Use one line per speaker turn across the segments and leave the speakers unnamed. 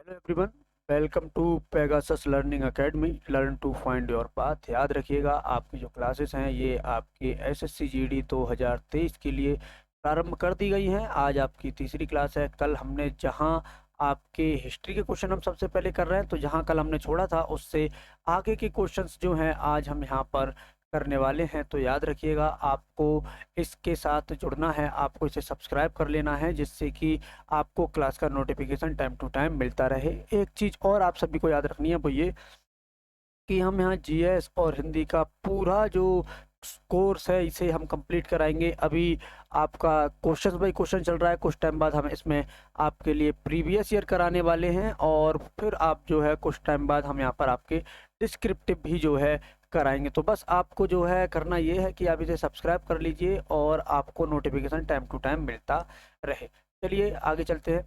Hello everyone, welcome to Pegasus learning academy. Learn to find your path. याद रखिएगा, आपकी जो क्लासेस हैं ये आपके एसएससी जीडी 2023 के लिए प्रारंभ कर दी गई हैं। आज आपकी तीसरी क्लास है। कल हमने जहां आपके हिस्ट्री के क्वेश्चन हम सबसे पहले कर रहे हैं, तो जहां कल हमने छोड़ा था उससे आगे के क्वेश्चंस जो हैं आज हम यहाँ पर करने वाले हैं। तो याद रखिएगा, आपको इसके साथ जुड़ना है, आपको इसे सब्सक्राइब कर लेना है, जिससे कि आपको क्लास का नोटिफिकेशन टाइम टू टाइम मिलता रहे। एक चीज़ और आप सभी को याद रखनी है, वो ये कि हम यहाँ जीएस और हिंदी का पूरा जो कोर्स है इसे हम कंप्लीट कराएंगे। अभी आपका क्वेश्चन बाय क्वेश्चन चल रहा है, कुछ टाइम बाद हम इसमें आपके लिए प्रीवियस ईयर कराने वाले हैं, और फिर आप जो है कुछ टाइम बाद हम यहाँ पर आपके डिस्क्रिप्टिव भी जो है कराएंगे। तो बस आपको जो है करना ये है कि आप इसे सब्सक्राइब कर लीजिए और आपको नोटिफिकेशन टाइम टू टाइम मिलता रहे। चलिए आगे चलते हैं।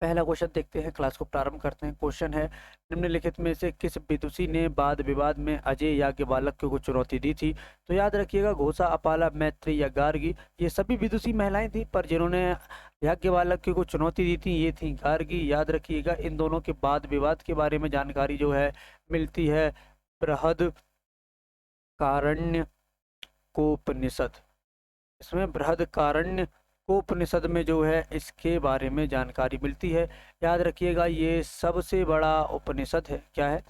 पहला क्वेश्चन देखते हैं, क्लास को प्रारंभ करते हैं। क्वेश्चन है, निम्नलिखित में से किस विदुषी ने वाद विवाद में अजय याज्ञवल्क्य को चुनौती दी थी? तो याद रखिएगा, घोषा, अपाला, मैत्री या गार्गी, ये सभी विदुषी महिलाएं थी, पर जिन्होंने याज्ञवल्क्य को चुनौती दी थी ये थी गार्गी। याद रखिएगा, इन दोनों के वाद विवाद के बारे में जानकारी जो है मिलती है बृहद कारण्य कोपनिषद। इसमें बृहद कारण्य उपनिषद में जो है इसके बारे में जानकारी मिलती है। याद रखिएगा, ये सबसे बड़ा उपनिषद है। क्या है?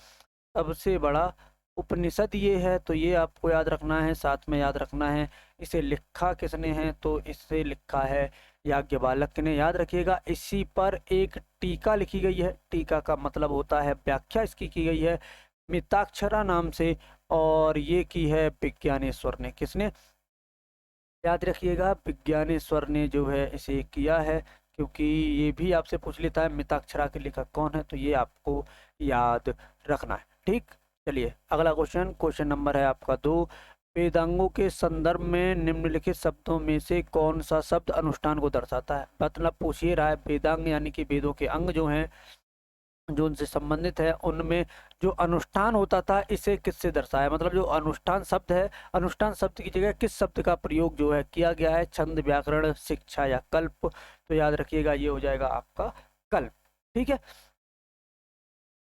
सबसे बड़ा उपनिषद ये है, तो ये आपको याद रखना है। साथ में याद रखना है इसे लिखा किसने है, तो इसे लिखा है याज्ञवल्क्य ने। याद रखिएगा, इसी पर एक टीका लिखी गई है। टीका का मतलब होता है व्याख्या, इसकी की गई है मिताक्षरा नाम से, और ये की है विज्ञानेश्वर ने। किसने? याद रखिएगा, विज्ञानेश्वर ने जो है इसे किया है, क्योंकि ये भी आपसे पूछ लेता है मिताक्षरा के लेखक कौन है, तो ये आपको याद रखना है। ठीक, चलिए अगला क्वेश्चन। क्वेश्चन नंबर है आपका 2। वेदांगों के संदर्भ में निम्नलिखित शब्दों में से कौन सा शब्द अनुष्ठान को दर्शाता है? मतलब पूछिए रहा है, वेदांग यानी कि वेदों के अंग जो हैं, जो उनसे संबंधित है, उनमें जो अनुष्ठान होता था इसे किससे दर्शाया? मतलब जो अनुष्ठान शब्द है, अनुष्ठान शब्द की जगह किस शब्द का प्रयोग जो है किया गया है? छंद, व्याकरण, शिक्षा या कल्प? तो याद रखिएगा, ये हो जाएगा आपका कल्प। ठीक है,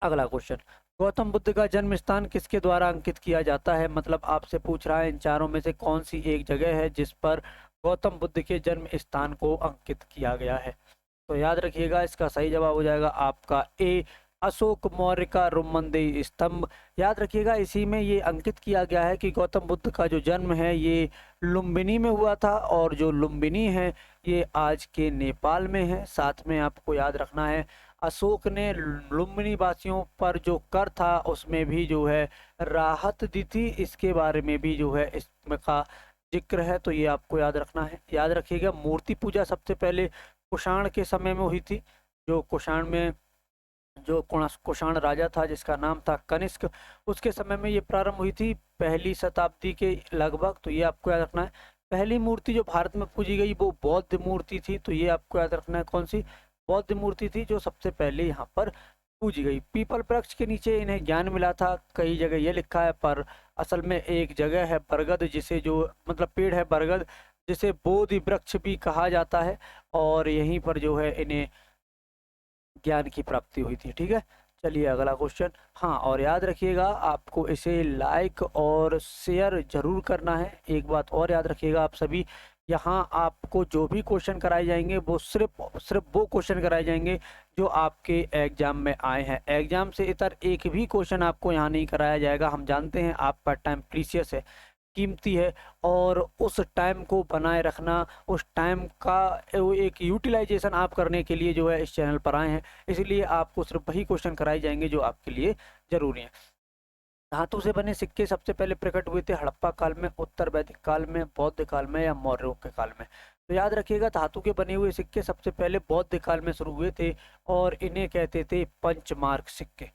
अगला क्वेश्चन। गौतम बुद्ध का जन्म स्थान किसके द्वारा अंकित किया जाता है? मतलब आपसे पूछ रहा है इन चारों में से कौन सी एक जगह है जिस पर गौतम बुद्ध के जन्म स्थान को अंकित किया गया है? तो याद रखिएगा, इसका सही जवाब हो जाएगा आपका ए, अशोक मौर्य का रुमंदी स्तंभ। याद रखिएगा, इसी में ये अंकित किया गया है कि गौतम बुद्ध का जो जन्म है ये लुम्बिनी में हुआ था, और जो लुम्बिनी है ये आज के नेपाल में है। साथ में आपको याद रखना है, अशोक ने लुम्बिनी वासियों पर जो कर था उसमें भी जो है राहत दी थी। इसके बारे में भी जो है इसमें का जिक्र है, तो ये आपको याद रखना है। याद रखिएगा, मूर्ति पूजा सबसे पहले कुषाण के समय में हुई थी। जो कुषाण में जो कुषाण राजा था जिसका नाम था कनिष्क, उसके समय में ये प्रारंभ हुई थी, पहली शताब्दी के लगभग। तो ये आपको याद रखना है। पहली मूर्ति जो भारत में पूजी गई वो बौद्ध मूर्ति थी, तो ये आपको याद रखना है। कौन सी? बौद्ध मूर्ति थी जो सबसे पहले यहाँ पर पूजी गई। पीपल वृक्ष के नीचे इन्हें ज्ञान मिला था, कई जगह ये लिखा है, पर असल में एक जगह है बरगद, जिसे जो मतलब पेड़ है बरगद, जिसे बोधि वृक्ष भी कहा जाता है, और यहीं पर जो है इन्हें ज्ञान की प्राप्ति हुई थी। ठीक है, चलिए अगला क्वेश्चन। हाँ, और याद रखिएगा, आपको इसे लाइक और शेयर जरूर करना है। एक बात और याद रखिएगा आप सभी, यहाँ आपको जो भी क्वेश्चन कराए जाएंगे वो सिर्फ वो क्वेश्चन कराए जाएंगे जो आपके एग्जाम में आए हैं। एग्जाम से इतर एक भी क्वेश्चन आपको यहाँ नहीं कराया जाएगा। हम जानते हैं आपका टाइम प्रीशियस है, कीमती है, और उस टाइम को बनाए रखना, उस टाइम का वो एक यूटिलाइजेशन आप करने के लिए जो है इस चैनल पर आए हैं। इसलिए आपको सिर्फ वही क्वेश्चन कराए जाएंगे जो आपके लिए जरूरी हैं। धातु से बने सिक्के सबसे पहले प्रकट हुए थे हड़प्पा काल में, उत्तर वैदिक काल में, बौद्ध काल में या मौर्यों के काल में? तो याद रखिएगा, धातु के बने हुए सिक्के सबसे पहले बौद्ध काल में शुरू हुए थे, और इन्हें कहते थे पंचमार्क सिक्के।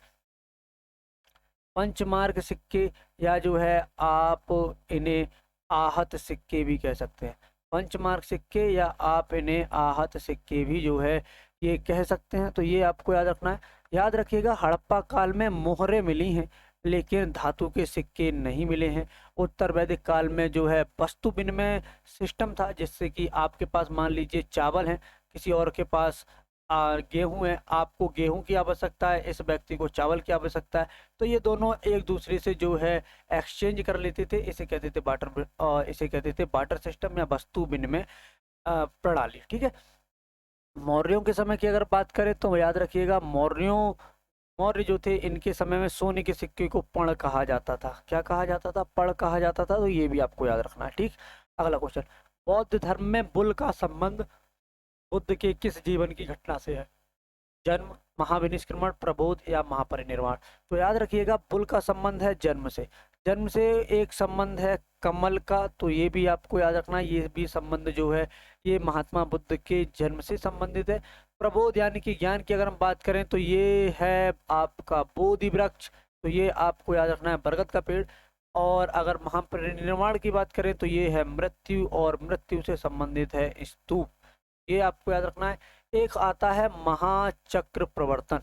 पंचमार्क सिक्के, या जो है आप इन्हें आहत सिक्के भी कह सकते हैं। पंचमार्क सिक्के या आप इन्हें आहत सिक्के भी जो है ये कह सकते हैं। तो ये आपको याद रखना है। याद रखिएगा, हड़प्पा काल में मोहरें मिली हैं, लेकिन धातु के सिक्के नहीं मिले हैं। उत्तर वैदिक काल में जो है वस्तु विनिमय सिस्टम था, जिससे कि आपके पास मान लीजिए चावल है, किसी और के पास गेहूं है, आपको गेहूं की आवश्यकता है, इस व्यक्ति को चावल की आवश्यकता है, तो ये दोनों एक दूसरे से जो है एक्सचेंज कर लेते थे। इसे कहते थे बार्टर सिस्टम या वस्तु विनिमय प्रणाली। ठीक है। मौर्यों के समय की अगर बात करें तो याद रखिएगा, मौर्य जो थे इनके समय में सोने के सिक्के को पर्ण कहा जाता था। क्या कहा जाता था? पर्ण कहा जाता था। तो ये भी आपको याद रखना है। ठीक। अगला क्वेश्चन, बौद्ध धर्म में बुल का संबंध बुद्ध के किस जीवन की घटना से है? जन्म, महाविनिष्क्रमण, प्रबोध या महापरिनिर्वाण? तो याद रखिएगा, बुल का संबंध है जन्म से। जन्म से एक संबंध है कमल का, तो ये भी आपको याद रखना है। ये भी संबंध जो है ये महात्मा बुद्ध के जन्म से संबंधित है। प्रबोध यानी कि ज्ञान की अगर हम बात करें तो ये है आपका बोधि वृक्ष, तो ये आपको याद रखना है बरगद का पेड़। और अगर महापरिनिर्वाण की बात करें तो ये है मृत्यु, और मृत्यु से संबंधित है स्तूप। ये आपको याद रखना है। एक आता है महाचक्र प्रवर्तन।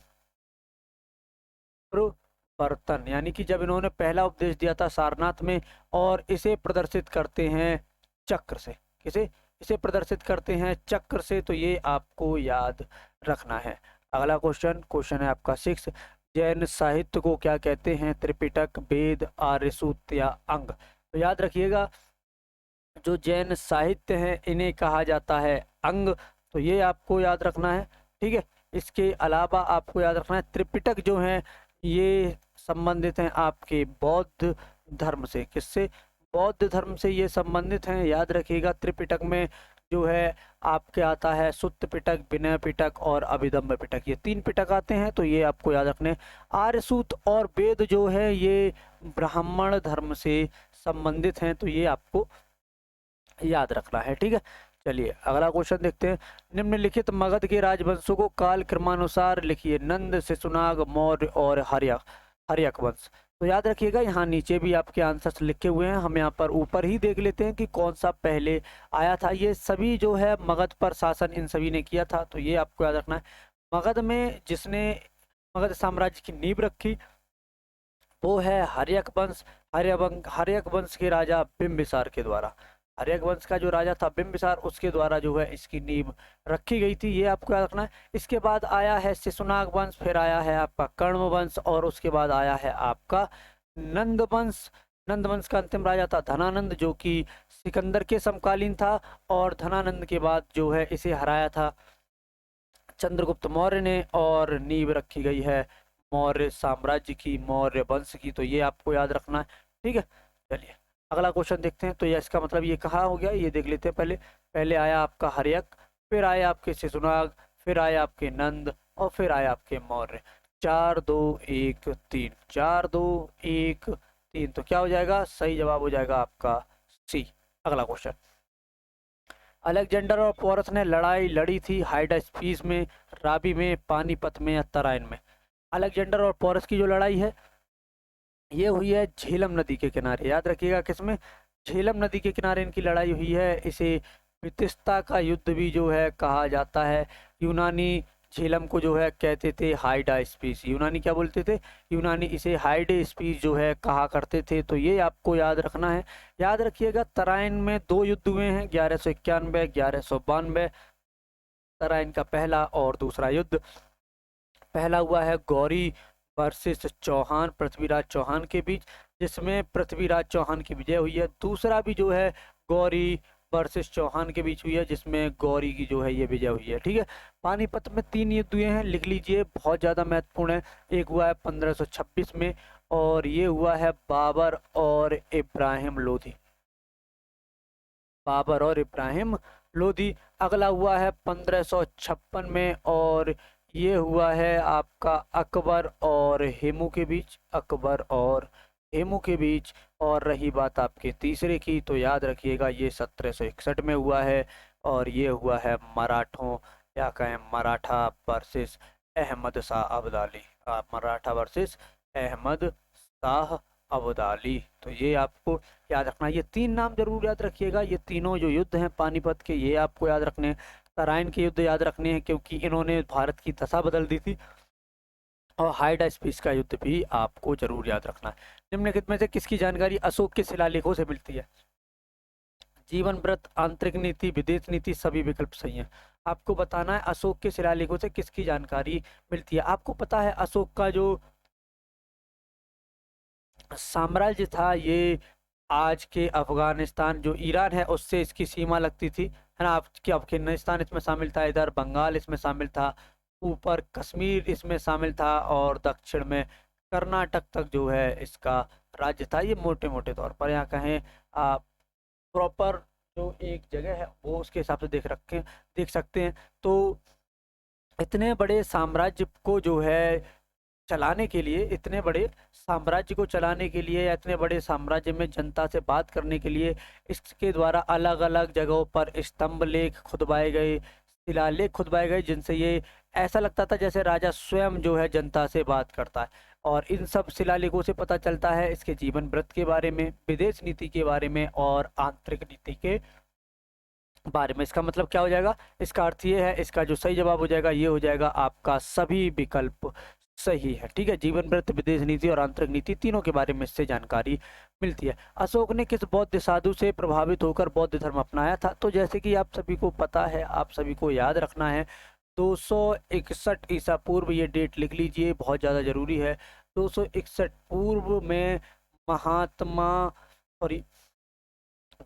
प्रवर्तन यानी कि जब इन्होंने पहला उपदेश दिया था सारनाथ में, और इसे प्रदर्शित करते हैं चक्र से। किसे? इसे प्रदर्शित करते हैं चक्र से, तो ये आपको याद रखना है। अगला क्वेश्चन है आपका 6, जैन साहित्य को क्या कहते हैं? त्रिपिटक, वेद, आर्यसूत्र या अंग? तो याद रखिएगा, जो जैन साहित्य है इन्हें कहा जाता है अंग, तो ये आपको याद रखना है। ठीक है। इसके अलावा आपको याद रखना है त्रिपिटक जो है ये संबंधित हैं आपके बौद्ध धर्म से। किससे? बौद्ध धर्म से ये संबंधित हैं। याद रखिएगा, त्रिपिटक में जो है आपके आता है सुत्त पिटक, विनय पिटक और अभिधम्म पिटक, ये 3 पिटक आते हैं, तो ये आपको याद रखने। आर्यसूत्र और वेद जो है ये ब्राह्मण धर्म से संबंधित हैं, तो ये आपको याद रखना है। ठीक है। चलिए अगला क्वेश्चन देखते हैं, निम्नलिखित मगध के राजवंशों को काल क्रमानुसार लिखिए। नंद, शिशुनाग, मौर्य और हर्यक वंश। तो याद रखिएगा, यहाँ नीचे भी आपके आंसर्स लिखे हुए हैं, हम यहाँ पर ऊपर ही देख लेते हैं कि कौन सा पहले आया था। ये सभी जो है मगध पर शासन इन सभी ने किया था, तो ये आपको याद रखना है। मगध में जिसने मगध साम्राज्य की नींव रखी वो है हर्यक वंश। हर्यक वंश के राजा बिंबिसार के द्वारा, हर्यक वंश का जो राजा था बिंबिसार, उसके द्वारा जो है इसकी नींव रखी गई थी। ये आपको याद रखना है। इसके बाद आया है शिशुनाग वंश, फिर आया है आपका कर्ण वंश, और उसके बाद आया है आपका नंद वंश। नंद वंश का अंतिम राजा था धनानंद, जो कि सिकंदर के समकालीन था, और धनानंद के बाद जो है इसे हराया था चंद्रगुप्त मौर्य ने, और नींव रखी गई है मौर्य साम्राज्य की, मौर्य वंश की। तो ये आपको याद रखना है। ठीक है। चलिए अगला क्वेश्चन देखते हैं। तो ये इसका मतलब ये कहाँ हो गया, ये देख लेते हैं। पहले पहले आया आपका हर्यक, फिर आया आपके शिशुनाग, फिर आया आपके नंद, और फिर आया आपके मौर्य। 4 2 1 3, 4 2 1 3, तो क्या हो जाएगा? सही जवाब हो जाएगा आपका सी। अगला क्वेश्चन, अलेक्जेंडर और पोरस ने लड़ाई लड़ी थी हाइडास्पीस में, राबी में, पानीपत में या तराइन में? अलेक्जेंडर और पोरस की जो लड़ाई है ये हुई है झेलम नदी के किनारे। याद रखिएगा, किसमें? झेलम नदी के किनारे इनकी लड़ाई हुई है। इसे वितिस्ता का युद्ध भी जो है कहा जाता है। यूनानी झेलम को जो है कहते थे हाइडा स्पीस। यूनानी क्या बोलते थे? यूनानी इसे हाइडे स्पीस जो है कहा करते थे। तो ये आपको याद रखना है। याद रखिएगा, तराइन में 2 युद्ध हुए हैं, 1191 1192। तराइन का पहला और दूसरा युद्ध। पहला हुआ है गौरी वर्सेस चौहान, पृथ्वीराज चौहान के बीच, जिसमें पृथ्वीराज चौहान की विजय हुई है। दूसरा भी जो है गौरी वर्सेस चौहान के बीच हुई है, जिसमें गौरी की जो है ये विजय हुई है। ठीक है। पानीपत में 3 युद्ध हुए हैं, लिख लीजिए, बहुत ज़्यादा महत्वपूर्ण है। एक हुआ है 1526 में, और ये हुआ है बाबर और इब्राहिम लोधी। बाबर और इब्राहिम लोधी। अगला हुआ है 1556 में, और ये हुआ है आपका अकबर और हेमू के बीच। अकबर और हेमू के बीच। और रही बात आपके तीसरे की, तो याद रखिएगा ये 1761 में हुआ है, और ये हुआ है मराठों या कहें मराठा वर्सेस अहमद शाह अब्दाली। मराठा वर्सेस अहमद शाह अब्दाली। तो ये आपको याद रखना। ये 3 नाम जरूर याद रखिएगा। ये तीनों जो युद्ध हैं पानीपत के, ये आपको याद रखने हैं। तराइन के युद्ध याद रखने हैं, क्योंकि इन्होंने भारत की दशा बदल दी थी। और हाइडा स्पीस का युद्ध भी आपको जरूर याद रखना है। निम्नलिखित में से किसकी जानकारी अशोक के शिलालेखों से मिलती है? जीवन व्रत, आंतरिक नीति, विदेश नीति, सभी विकल्प सही हैं। आपको बताना है अशोक के शिलालेखों से किसकी जानकारी मिलती है। आपको पता है अशोक का जो साम्राज्य था ये आज के अफगानिस्तान जो ईरान है उससे इसकी सीमा लगती थी, है ना। आपकी अफगानिस्तान इसमें शामिल था, इधर बंगाल इसमें शामिल था, ऊपर कश्मीर इसमें शामिल था और दक्षिण में कर्नाटक तक जो है इसका राज्य था। ये मोटे मोटे तौर पर यहाँ कहें आप प्रॉपर जो एक जगह है वो उसके हिसाब से देख सकते हैं। तो इतने बड़े साम्राज्य को जो है चलाने के लिए, इतने बड़े साम्राज्य को चलाने के लिए या इतने बड़े साम्राज्य में जनता से बात करने के लिए इसके द्वारा अलग अलग जगहों पर स्तंभ लेख खुदवाए गए, शिलालेख खुदवाए गए, जिनसे ये ऐसा लगता था जैसे राजा स्वयं जो है जनता से बात करता है। और इन सब शिलालेखों से पता चलता है इसके जीवन व्रत के बारे में, विदेश नीति के बारे में और आंतरिक नीति के बारे में। इसका मतलब क्या हो जाएगा, इसका अर्थ ये है, इसका जो सही जवाब हो जाएगा ये हो जाएगा आपका सभी विकल्प सही है। ठीक है, जीवन व्रत, विदेश नीति और आंतरिक नीति तीनों के बारे में इससे जानकारी मिलती है। अशोक ने किस बौद्ध साधु से प्रभावित होकर बौद्ध धर्म अपनाया था। तो जैसे कि आप सभी को पता है, आप सभी को याद रखना है, 261 ईसा पूर्व, ये डेट लिख लीजिए, बहुत ज़्यादा जरूरी है। 261 पूर्व में महात्मा, सॉरी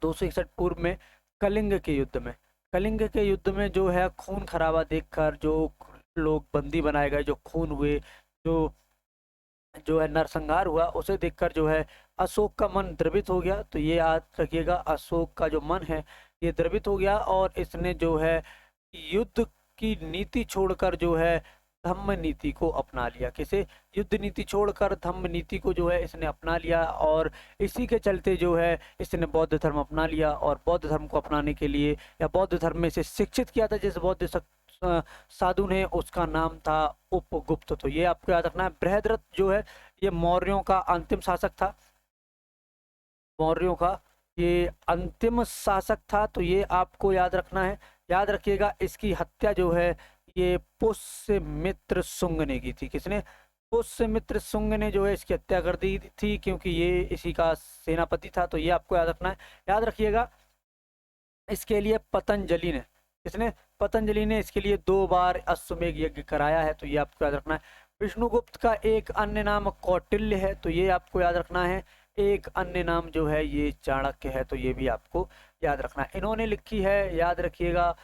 261 पूर्व में कलिंग के युद्ध में जो है खून खराबा देखकर जो लोग बंदी बनाए गए, जो खून हुए, जो जो है नरसंहार हुआ, उसे देखकर जो है अशोक का मन द्रवित हो गया। तो ये याद रखिएगा, अशोक का जो मन है ये द्रवित हो गया और इसने जो है युद्ध की नीति छोड़कर जो है धम्म नीति को अपना लिया। किसे, युद्ध नीति छोड़कर धम्म नीति को जो है इसने अपना लिया और इसी के चलते जो है इसने बौद्ध धर्म अपना लिया। और बौद्ध धर्म को अपनाने के लिए या बौद्ध धर्म में से शिक्षित किया था जिस बौद्ध साधु ने, उसका नाम था उपगुप्त। तो ये आपको याद रखना है। बृहद्रथ जो है ये मौर्यों का अंतिम शासक था, मौर्यों का ये अंतिम शासक था, तो ये आपको याद रखना है। याद रखिएगा इसकी हत्या जो है ये पुष्यमित्र शुंग ने की थी। किसने, पुष्यमित्र शुंग ने जो है इसकी हत्या कर दी थी, क्योंकि ये इसी का सेनापति था। तो ये आपको याद रखना है। याद रखिएगा इसके लिए पतंजलि ने, किसने, पतंजलि ने इसके लिए 2 बार अश्वमेध यज्ञ कराया है। तो ये आपको याद रखना है। विष्णुगुप्त का एक अन्य नाम कौटिल्य है। तो ये आपको याद रखना है। एक अन्य नाम जो है ये चाणक्य है। तो ये भी आपको याद रखना है। इन्होंने लिखी है, याद रखिएगा,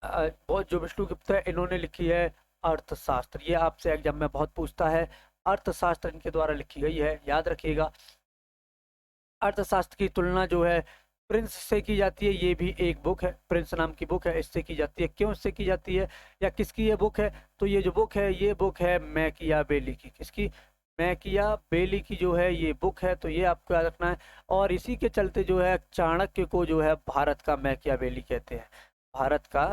बहुत जो विष्णुगुप्त है इन्होंने लिखी है अर्थशास्त्र। ये आपसे एग्जाम में बहुत पूछता है, अर्थशास्त्र इनके द्वारा लिखी गई है, याद रखिएगा। अर्थशास्त्र की तुलना जो है प्रिंस से की जाती है। ये भी एक बुक है, प्रिंस नाम की बुक है, इससे की जाती है। क्यों इससे की जाती है या किसकी ये बुक है, तो ये जो बुक है ये बुक है मैकियावेली की। किसकी, मैकियावेली की जो है ये बुक है। तो ये आपको याद रखना है। और इसी के चलते जो है चाणक्य को जो है भारत का मैकियावेली कहते हैं। भारत का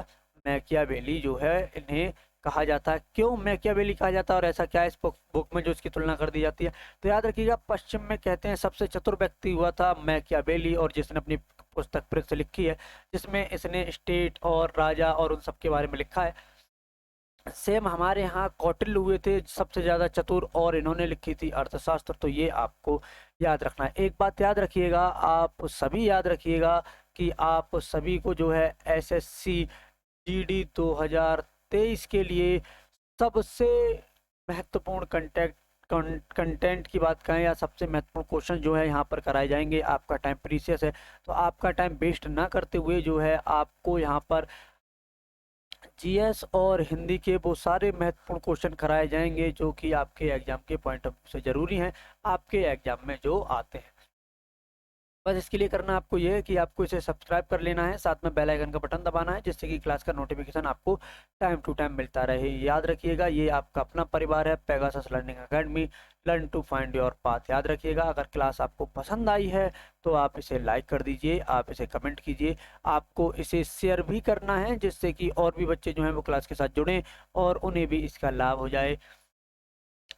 मैकियावेली जो है इन्हें कहा जाता है। क्यों मैकियावेली कहा जाता है और ऐसा क्या है इस बुक में जो इसकी तुलना कर दी जाती है। तो याद रखिएगा पश्चिम में कहते हैं सबसे चतुर व्यक्ति हुआ था मैकियावेली, और जिसने अपनी पुस्तक प्रिंस लिखी है, जिसमें इसने स्टेट और राजा और उन सब के बारे में लिखा है। सेम हमारे यहाँ कौटिल्य हुए थे सबसे ज्यादा चतुर, और इन्होंने लिखी थी अर्थशास्त्र। तो ये आपको याद रखना है। एक बात याद रखिएगा, आप सभी याद रखिएगा कि आप सभी को जो है एसएससी जीडी 2023 के लिए सबसे महत्वपूर्ण कंटेंट की बात करें या सबसे महत्वपूर्ण क्वेश्चन जो है यहाँ पर कराए जाएंगे। आपका टाइम प्रीशियस है, तो आपका टाइम वेस्ट ना करते हुए जो है आपको यहाँ पर जीएस और हिंदी के वो सारे महत्वपूर्ण क्वेश्चन कराए जाएंगे जो कि आपके एग्जाम के पॉइंट ऑफ व्यू से जरूरी हैं, आपके एग्जाम में जो आते हैं। बस इसके लिए करना आपको ये है कि आपको इसे सब्सक्राइब कर लेना है, साथ में बेल आइकन का बटन दबाना है, जिससे कि क्लास का नोटिफिकेशन आपको टाइम टू टाइम मिलता रहे। याद रखिएगा ये आपका अपना परिवार है, Pegasus learning academy, learn to find your path. याद रखिएगा अगर क्लास आपको पसंद आई है तो आप इसे लाइक कर दीजिए, आप इसे कमेंट कीजिए, आपको इसे शेयर भी करना है, जिससे कि और भी बच्चे जो हैं वो क्लास के साथ जुड़ें और उन्हें भी इसका लाभ हो जाए,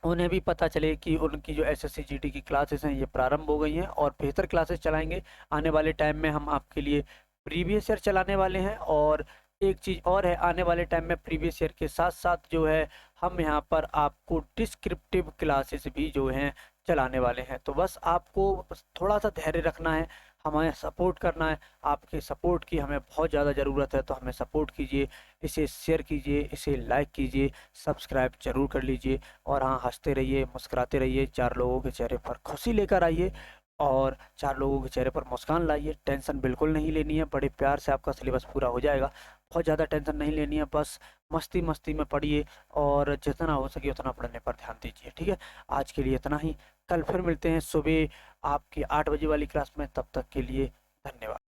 उन्हें भी पता चले कि उनकी जो एसएससी जीडी की क्लासेस हैं ये प्रारंभ हो गई हैं और बेहतर क्लासेस चलाएंगे। आने वाले टाइम में हम आपके लिए प्रीवियस ईयर चलाने वाले हैं, और एक चीज़ और है, आने वाले टाइम में प्रीवियस ईयर के साथ साथ जो है हम यहाँ पर आपको डिस्क्रिप्टिव क्लासेस भी जो हैं चलाने वाले हैं। तो बस आपको थोड़ा सा धैर्य रखना है, हमें सपोर्ट करना है। आपके सपोर्ट की हमें बहुत ज़्यादा ज़रूरत है, तो हमें सपोर्ट कीजिए, इसे शेयर कीजिए, इसे लाइक कीजिए, सब्सक्राइब ज़रूर कर लीजिए। और हाँ, हंसते रहिए, मुस्कुराते रहिए, 4 लोगों के चेहरे पर खुशी लेकर आइए और 4 लोगों के चेहरे पर मुस्कान लाइए। टेंशन बिल्कुल नहीं लेनी है, बड़े प्यार से आपका सिलेबस पूरा हो जाएगा। बहुत ज़्यादा टेंशन नहीं लेनी है, बस मस्ती मस्ती में पढ़िए और जितना हो सके उतना पढ़ने पर ध्यान दीजिए। ठीक है, आज के लिए इतना ही। कल फिर मिलते हैं सुबह आपकी 8 बजे वाली क्लास में। तब तक के लिए धन्यवाद।